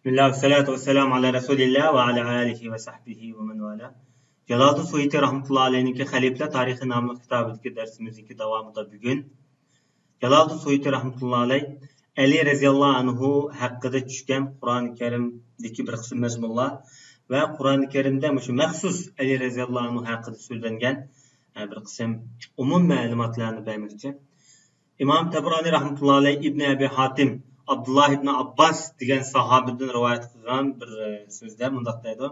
Bismillah, salatu ve selamu ala Resulillah ve ala alihi ve sahbihi ve men vala. Jalal-ı Suyuti rahmetullahi aleyhinki Halifler Tarihi namlı kitabındaki dersimizin devamında bugün Jalal-ı Suyuti rahmetullahi aleyh Ali raziyallahu anhu hakkında düşken Kur'an-ı Kerim'deki bir kısım mezmunlar ve Kur'an-ı Kerim'de şu məxsus Ali raziyallahu anhu hakkında söylengen bir kısım umum malumatlarını vermekçi. İmam Tabrani rahmetullahi aleyh İbn Abi Hatim Abdullah ibn Abbas degan sahabeden rivayet qilgan bir so'zda mundaq deydi.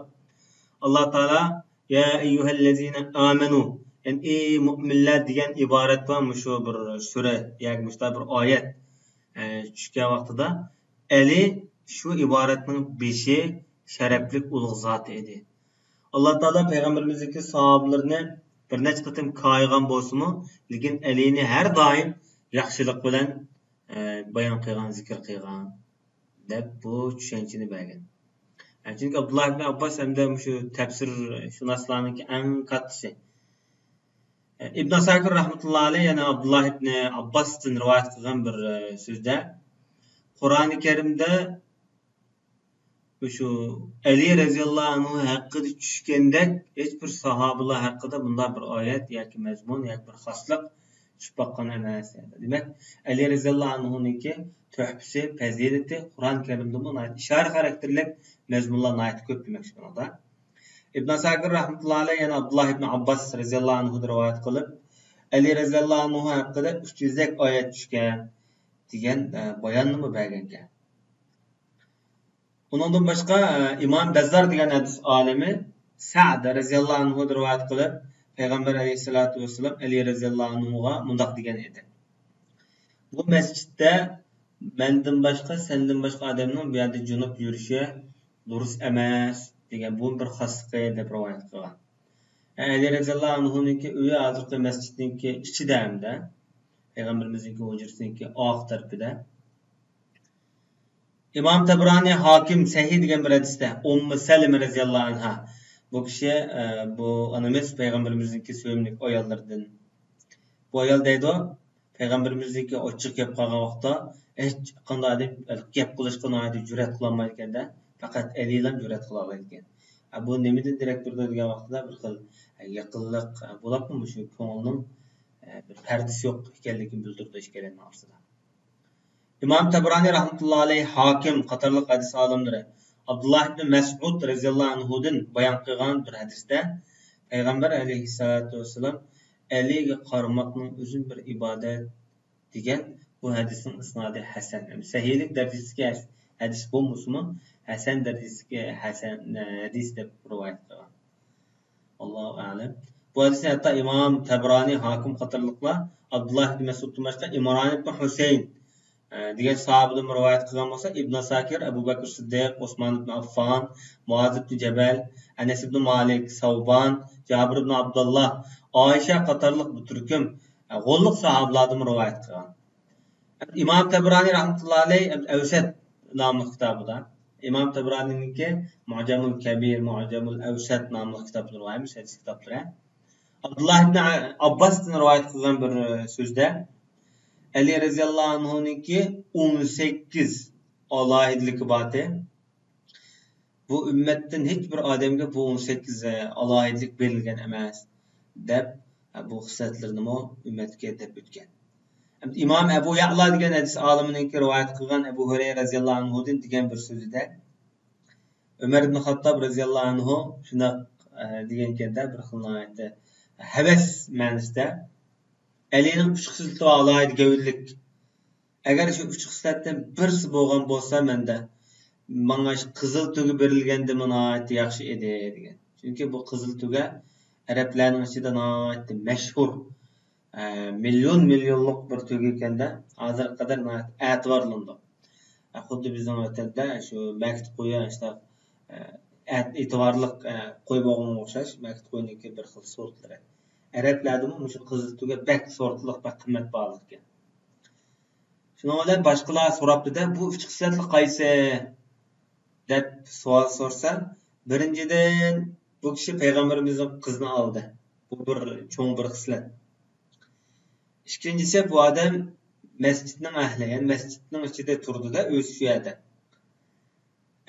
Allah Taala ya eyyuhellezine amenu yani ey mu'minlar degan iborat var şu bir sure yani bir oyat tushgan vaqtida Ali şu iboratning beshi sharaflik ulug' zot edi. Allah Taala payg'ambarimizdagi sahobalarni bir necha qatim koygan bo'lsa-mu, lekin Alini har doim yaxshilik bilan bayon qilgan, zikr qilgan deb bu tushunchani bergan. Chunki Abdullah ibn Abbas hamda shu tafsir shunoslarningki eng kattasi. Ibn Asakir rahmatullohi alayhi yana Abdullah ibn Abbasdan rivoyat qilgan bir so'zda Qur'oni Karimda şu Ali raziyallahu anhu hakkında tushganda hech bir sahobalar haqida bunday bir oyat yoki mazmun yoki bir xoslik tushib boqqan emas. Demak, Ali raziyallahu anhu'niki tuhfasi, fazilati Qur'on Karimda buni ishora xarakterlik mazmunlar ayt ko'p demoqchi bunda. Ibn Asakir rahmatullohi alayhi yana Abdullah ibn Abbas raziyallahu anhu rivoyat qilib, Ali raziyallahu anhu haqida 300 dak oyat tushgan degan bayonnoma bergan ekan. Ondan başka İmam Bezzar degan hadis alimi Sa'd raziyallahu anhu rivoyat qilib, Peygamber aleyhissalatu vesselam Ali raziyallahu anhuga mundaq degan edi. Bu masjidda mendan boshqa, sendan boshqa odamning bu yerda junub yurishi durust emas degan bu bir xoslik deb rivoyat qilgan. Ali raziyallahu anhu'ningki uyi hozirgi masjidningki ichida hamda Peygamberimizningki hujrasininki oq tarafida İmam Tabrani Hakim Sahih degan bir hadisda Ummu Salime raziyallahu anha bu kishi bu anamiz Peygamberimizningki sevimli ayollardan. Bu ayol deydi, Peygamberimizningki ochiq gap qilgan vaqtda hech qanday deb gap qilishga jur'at qila olmaydi ekanda, faqat Alilam jur'at qila oladi ekan. Bu nimadan direktorda degan vaqtda bir xil yaqinlik bo'libmi shu ko'ngilning bir pardasi yo'q ekanligini bildirdi ishkalarning orasida. İmam Tabrani rahmetullahi aleyh Hakim qatorliq hadis olimlari Abdullah ibn Mas'ud raziyallahu anhu'dan bayon qilgan bir hadisda Peygamber aleyhissalatu vesselam Aliga qarmoqning o'zin bir ibodat degan bu hadisning isnodi hasan. Sahihlik darajasiga hadis bo'lmasa-mu, hasan darajasiga hasan hadis deb rivoyat qilgan. Allohu a'lam. Bu hadisni hatto İmam Tabrani Hakim qatorliqlar Abdullah ibn Mas'uddan boshqa İmron ibn Husayn diğer sahabeler rivayet qilgan bo'lsa Ibn Sakir, Abu Bakr Siddiq, Osman ibn Affan, Muaz ibn Jabal, Anas ibn Malik, Savban, Jabir ibn Abdullah, Ayşe qatorliq bu turkum g'olliq sahabelardan rivayet qilgan. İmam Tabrani rahmetullahi alayh Awsat nomli kitobida İmam Tabrani'ninki Mu'jamul Kabir, Mu'jamul Awsat nomli kitoblar var, hadis kitoblari. Abdullah ibn Abbasdan rivayet qilgan bir so'zda Ali raziyallahu anhu'niki 18 alohidlik bati. Bu ümmetten hiçbir adamga bu 18 alohidlik berilgan emas deb bu xislatlarni mo ümmetga deb o'tgan. İmam Ebu Ya'la degan hadis olimininki rivoyat qilgan Abu Hurayra raziyallahu anhu'dan degan bir so'zida Umar ibn Xattob raziyallahu anhu shuna degan ekanda bir xilnoyatda havas ma'nosida Alining 3 xislati alohida go'illik. Agar shu 3 xislatdan birisi bo'lgan bo'lsa menda menga qizil tugi berilganda menoat yaxshi edi degan. Chunki bu qizil tuga arablarning ichida noat mashhur millionlik bir tugi ekanda hozir qadar e'tiborlandi. Xuddi bizning vatanda shu makt qo'ya işte e'tiborlik qo'y bo'lganga o'xshash makt qo'yniki bir xil sortlari. Arablarda shu qizil tuga bak sortliq va qimmat bog'liq ekan. Shundan bilan boshqalar so'rabdi-da, bu 3 xislatli qaysi deb savol sorsa, birinchidan bu kishi payg'ambarimizning qizini oldi. Bu bir cho'ng bir xislat. Ikkinchisi bu odam masjidning ahli, ya'ni masjidning ichida turdi-da, o'zi shu yerda.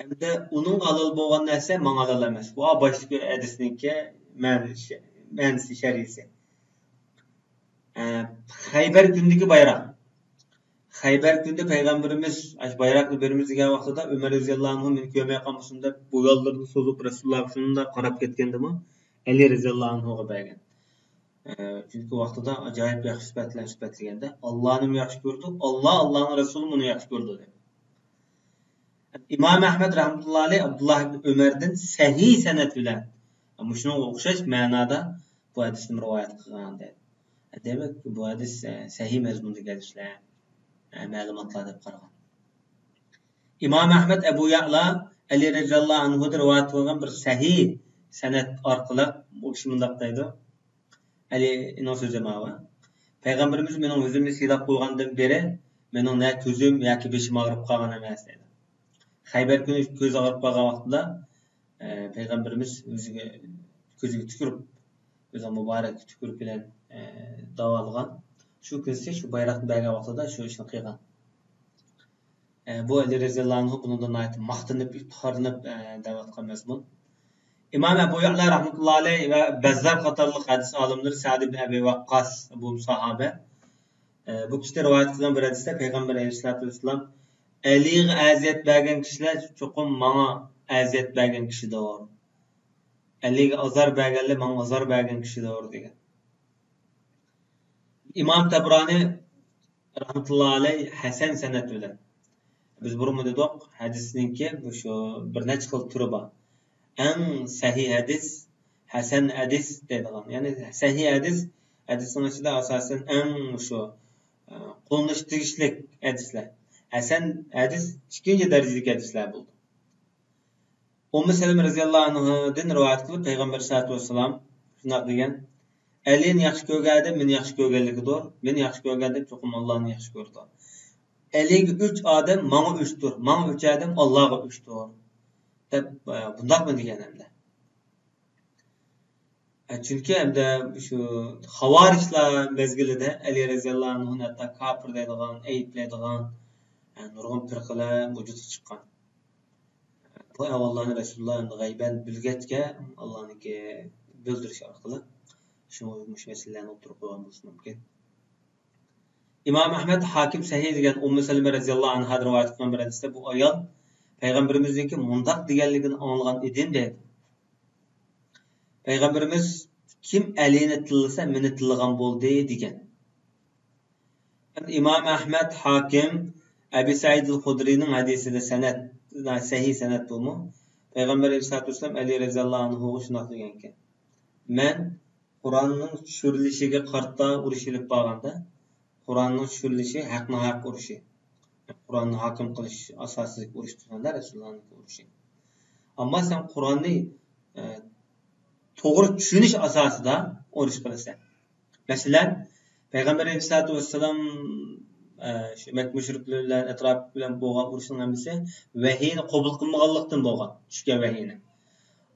Endi uning halol bo'lgan narsa menga halol emas. Bu boshqa hadisniki ma'nosi shar'isi. Xaybar kundagi bayram. Xaybar kunda payg'ambarimiz ash bayroqni beramiz degan vaqtida Umar roziyallohu anhu meni ko'rmay qolmasin deb bu yo'llarni so'zib Rasululloh shunda qarab ketgandimi? Ali roziyallohu anhuga bergan. Chunki vaqtida ajoyib yaxshi sifatlar sifatlaganda Allohni yaxshi ko'rdi, Allohning rasuli uni yaxshi ko'rdi deb. İmam Ahmed rahmetullahi aleyh Abdullah ibn Ömer'den sahih sanat bilan shunga o'xshash ma'noda bu hadisni rivoyat qilgan dedi. Demak, bu hadis sahih mazmundagi hadislar, ma'lumotlar deb qaragan. İmam Ahmed Ebu Ya'la Ali radhiyallohu anhu rivoyat qilgan bir sahih sanat orqali bu kishi bunday deydi. Ali ino so'zi ma'va. Payg'ambarimiz mening o'zimni silab qo'ygandan beri mening ne ko'zim yoki beshim og'rib qolgan emas dedi. Xaybar kuni ko'z og'rib qolgan vaqtida payg'ambarimiz o'ziga ko'ziga tükürüp o'zi muborak tükürüp bilan davolgan. Shu kunsi shu bayroqni bergan vaqtida shu ishni qilgan. Bu Ali roziyallohu anhu bundan aytib maqtanib, iftiqorlanib da'vatgan mazmun. İmam Ebu Ya'la rahmetullahi aleyh ve Bezzar qatorliq hadis olimlari Sa'd ibn Abi Waqqas bu sahabe bu kişi rivayet qilgan bir hadisda payg'ambar alayhisolatu vasallam Ali'ye aziyet bergen kişiler çokum bana aziyet bergen kişi doğru. Ali'ye azar bergenle bana azar bergen kişi doğru diye. İmam Tabrani rahmetullahi aleyh Hasan senet bilen. Biz bunu dedik hadisninki bu şu bir neçe xil türü var. En sahih hadis, Hasan hadis dediler. Yani sahih hadisin içinde asasen en şu kullanış tegişlik hadisler. Hasan hadis ikinci derecedeki hadisler buldu. Ummu Seleme radhiyallohu anhu'dan rivayet qilib Peygamber sallallahu aleyhi ve sellem shunday degan: "Ali'ni yaxshi ko'rganda meni yaxshi ko'rganligidir. Meni yaxshi ko'rganda cho'qim Allohni yaxshi ko'rdi. Ali'ga 3 odam, menga 3'dir. Menga 3 odam, Allohga 3'dir." deb bundaqmi degan hamda. Chunki hamda shu xavarishlar mezgilida Ali radhiyallohu anhu hatta kafir deydigan, ayiblaydigan nurg'un firqalar vujudga chiqqan. Bu avvallarni Rasululloh g'ayban bilgatga Allohniki bildirish orqali shu masalalarni o'tirib qo'ygan bo'lishi mumkin. İmam Ahmed Hakim sahih degan Ummu Salima radhiyallohu anha rivoyat qilgan bir hadisda bu ayol payg'ambarimizniki mundaq deganligini anglagan edim dedi. Payg'ambarimiz kim Alini tillasa meni tillagan bo'ldi degan. İmam Ahmed Hakim Abi Said al-Hudri'nin hadisinde sanat sahih sanat bu mu? Peygamber Aleyhisselatü Vesselam Ali radhiyallohu anhu'ga shunday degan ekan. Men Qur'onning tushirilishiga qarta urush olib borganda, Qur'onning tushirilishi haqma haq urushi. Qur'onni hokim qilish asosiy urush qilganda Rasulullohning urushi. Ammo sen Qur'onni to'g'ri tushunish asosida urush qilasan. Masalan, Peygamber Aleyhisselatü Vesselam şu Mekke müşrikler bilan etraf bilan bo'lgan urushning hammasi vahiyni qabul qilmaganlikdan bo'lgan, tushgan vahiyni.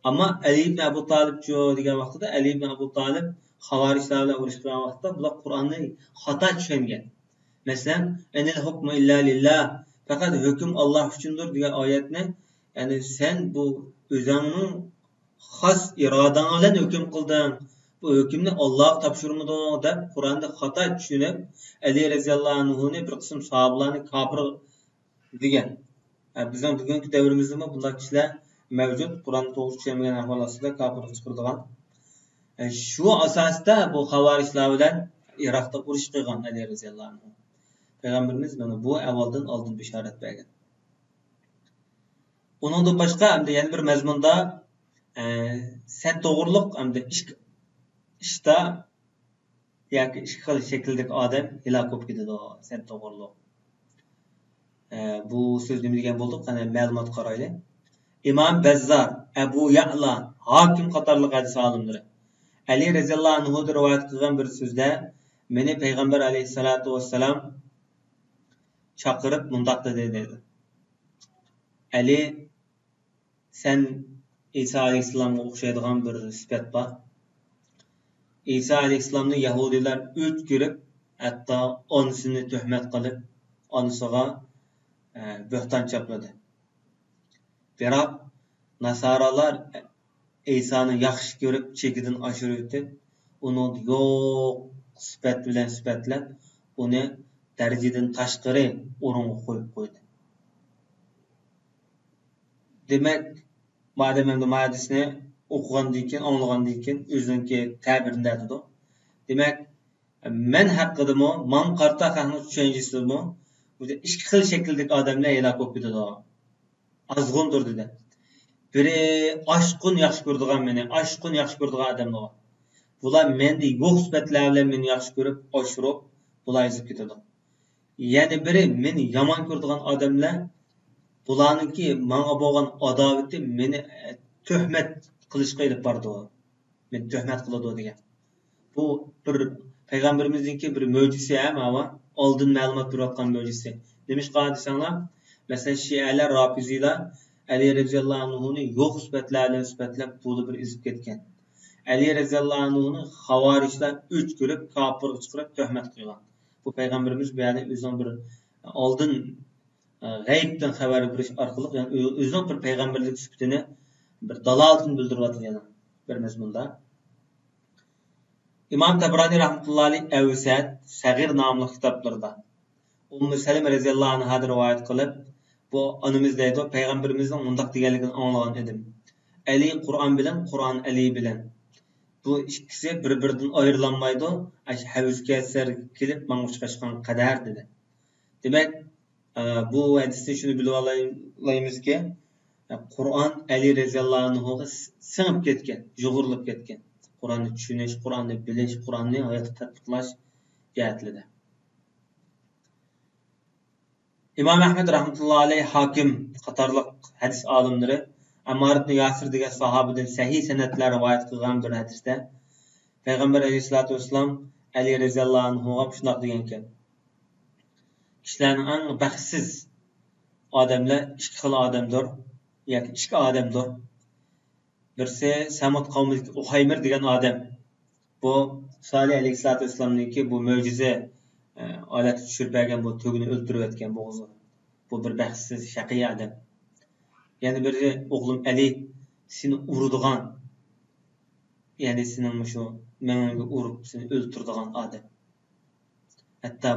Ammo Ali ibn Abu Talib degan vaqtida Ali ibn Abu Talib xavarishlar bilan urush qilgan vaqtda bular Qur'onni xato tushungan. Masalan, "Enil hukmu illa lillah", faqat hukm Alloh uchundir degan oyatni, ya'ni sen bu o'zingning xos irodang bilan hukm qilding. Bu hükümni Allah topshirmadi deb Qur'onda xato tushunib, Ali radhiyallohu anhu'ni bir qism sahobalarni kafir degan. Bizning bugungi davrimizda bunday kishilar mavjud. Qur'onni to'g'ri tushunmagan ahvol ostida kafirga chiqaradigan. Shu asosda bu xavarishlar bilan Iroqda urush qilgan Ali radhiyallohu anhu. Payg'ambarimiz mana bu avvaldan oldin bishorat bergan. Uningdan boshqa hamda yana bir mazmunda sen to'g'riliq hamda ishda yoki ish qilish shaklidagi odam hilok bo'lib ketadi. Sen to'g'riliq. Bu so'z nima degan bo'ldik? Qani ma'lumot qaraylik. İmam Bezzar, Ebu Ya'la, Hakim qatorliq hadis olimlari Ali radhiyallohu anhu rivoyat qilgan bir so'zda meni payg'ambar alayhisolatu vassalam chaqirib mundaq dedi. Ali, sen İsa alayhissalomga o'xshaydigan bir sifat bor. İsa alayhissalomni Yahudilar o'ch ko'rib, hatto onasini tuhmat qilib, onasiga bo'xton chapladi. Biroq nasaralar İsa'ni yaxshi ko'rib, chekidan oshirib o'tib, uni yo'q sifat bilan sifatlab, uni darajadan tashqari o'ringa qo'yib qo'ydi. Demak, madem endi hadisni o'qigandan keyin, anglagandan keyin o'ziniki ta'birini aytadi. Demak, men haqidami, man qarta haqning tushunchasimi, bu ikki xil shakldagi odamlar helak bo'lib ketadi. Azg'undir dedi. Biri aşkın yaxshi ko'radigan meni, aşkın yaxshi ko'radigan odamlar. Bular menda yo'q sifatlar bilan meni yaxshi ko'rib, oshirib, bular ezib ketadi. Yana biri meni yomon ko'radigan odamlar, bularniki menga bo'lgan adovati meni tuhmat qilishga olib bordi. Meni tuhmat qiladi degan. Bu bir payg'ambarimizningki bir mo'jiza ham, oldin ma'lumot berayotgan mo'jiza. Demişqa desanglar, masalan, Shialar, Rafiziylar Ali radhiyallohu anhuni yo'q sifatlar bilan sifatlab puli bir izib ketgan. Ali radhiyallohu anhuni xavorijlar 3 ko'rib kofirga chiqarib tuhmat qilgan. Bu payg'ambarimiz bu yerda o'zining bir oldin g'aybdan xabar berish orqali, ya'ni o'zining bir payg'ambarlik sifatini bir dalolatini bildiryapti yana bir mazmunda. İmam Tabrani rahmetullohi alayhi Avsat Sag'ir nomli kitoblarida Ummu Salama radhiyallohu anha rivoyat qilib, bu anımız deydi, Peygamberimizin mundaq deganligini anglagan edim. Ali Qur'on bilan, Qur'on Ali bilan. Bu ikkisi bir-biridan ayrılanmaydı. Aş havuzga sar kelib, menga chiqashgan qadar dedi. Demak, bu hadisda shuni bilib olayımizki, Qur'on Ali radhiyallohu anhuga singib ketgan, yug'urilib ketgan. Qur'onni tushunish, Qur'onni bilish, Qur'onni hayotda tatbiqlash jihatlida. İmam Ahmed rahmetullohi alayhi Hakim qatorliq hadis olimlari Ammar ibn Yasir degan sahobadan sahih sanatlar rivoyat qilgan bir hadisda Payg'ambar alayhisolatu vasallam Ali radhiyallohu anhuga shunday degan ekan: Kishilarning eng baxtsiz odamlar ikki xil odamdir, yoki ikki odamdir. Birisi Samud qavmidagi Uhaymir degan odam. Bu Salih alayhisolatu vasallamniki bu mo'jiza alat tushirib bergan, bu tug'ini o'ldirib etgan bu o'zi. Bu bir baxtsiz shaqiy odam. Yani biri oğlum Ali seni urduğan, yani senin şu menga urup seni öldürduğan adam. Hatta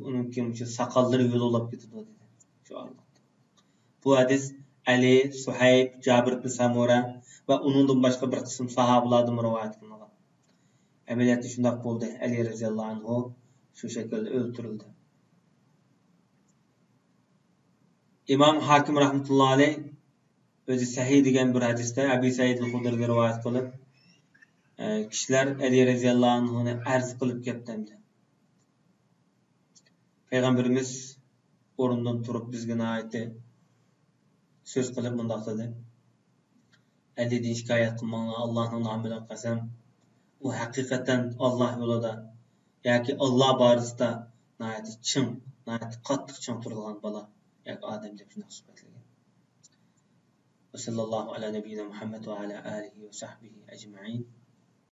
onun kim şu sakalları yol olap gitti dedi. Şu anlattı. Bu hadis Ali, Suhayb, Cabir ibn Samura ve onundan başka bir kısım sahabelerden rivayet kılıngan. Ameliyatı şundak oldu. Ali radhiyallahu anhu şu şekilde öldürüldü. İmam Hakim rahmetullahi aleyh özü sahih degan bir hadisda Abi Said al-Hudri'ga rivoyat qilib, kishilar Ali radhiyallohu anhuni arz qilib ketdi. Payg'ambarimiz o'rnidan turib bizga aytdi, so'z qilib bunday dedi: Alidan shikoyat qilmang, Allohning nomidan qasam, u haqiqatan Alloh yo'lida yoki Alloh borasida chin, qattiq chin turadigan bola yoki odam deb shunday sifatlagan. وصلى الله على نبينا محمد وعلى آله وصحبه أجمعين.